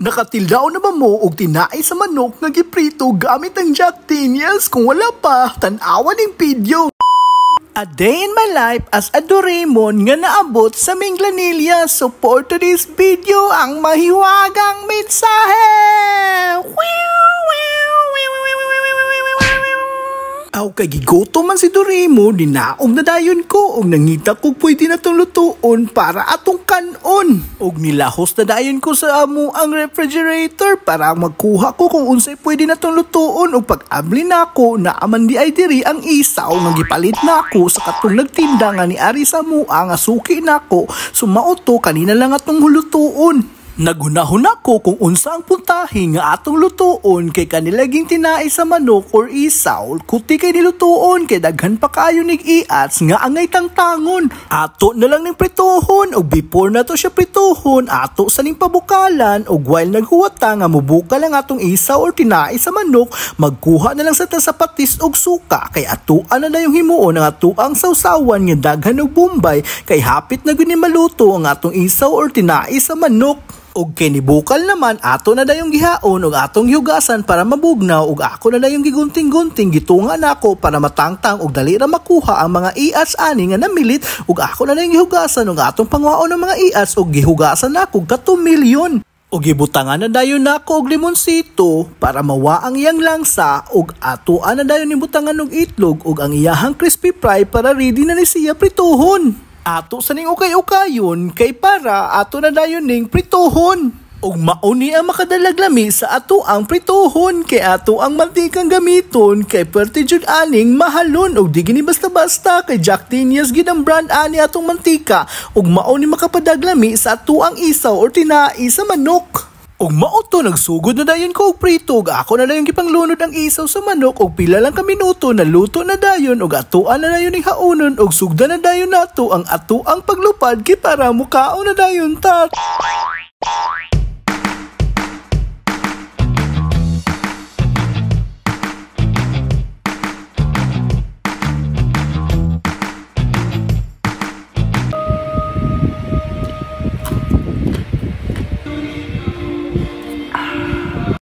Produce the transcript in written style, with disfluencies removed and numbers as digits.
Nakatildaw na ba mo og tinai sa manok nga giprito gamit ang Jack Daniels? Kung wala pa, tan-awan ng video. A day in my life as a Doraemon nga naabot sa Minglanilla. So for today's video, ang mahiwagang mensahe! Aw kay gigoto man si Doraemon, dinaog na dayon ko og nangita ko pwede na tong lutuon para atong kanon. Og nilahos na dayon ko sa amo ang refrigerator para magkuha ko kung unsay pwede na tong lutuon. Og pag-abli na ako, naaman di ay diri ang isaw nga gipalit na ako sa katong nagtinda nga ni Ari sa mua nga suki na ako. Sumauto kanina lang atong hulutuon. Nagunahon ako kung unsa ang puntahe nga atong lutuon kay kanilaging tinai sa manok or isaw. Kuti kay nilutuon kay daghan pa kaayo nig iats nga angay tangtangon. Ato na lang ning prituhon og before na to siya prituhon, ato sa ning pabukalan og while naghuwata nga mubuka lang atong isaw or tinai sa manok, magkuha na lang sa patis og suka kay atuan na yung himuon ang atuang sawsawan nga daghan og bombay kay hapit na guni maluto ang atong isaw or tinai sa manok. Og kinibukal naman ato na dayong gihaon og atong hiugasan para mabugnaw og ako na dayong gigunting-gunting gitunga nako para matangtang og dali ra makuha ang mga iats ani nga namilit og ako na dayong gihugasan og atong pangwaon ng mga iats og gihugasan nako ka 2 milyon. Og gibutangan na dayon nako og limonsito para mawa ang iyang langsa og atoan na dayon ibutangan og itlog og ang iyahang crispy fry para ready na ni siya prituhon. Ato sa ning ukay-ukayon kay para ato na dayon ning prituhon. Og mauni ang makadalag lami sa ato ang prituhon kay ato ang mantikang gamiton kay pwerte jud aning mahalon og di gini basta-basta kay Jack Daniels gid ang brand ani atong mantika og mauni makapadag-lami sa ato ang isaw or tinai sa manok. Og mauto nagsugod na dayon ko og prito og ako na dayon gipanglunod ang isaw sa manok og pila lang ka minuto na luto na dayon og atuan na dayon ning haunon og sugdan na dayon nato ang ato ang paglupad kay para mukaon na dayon tat.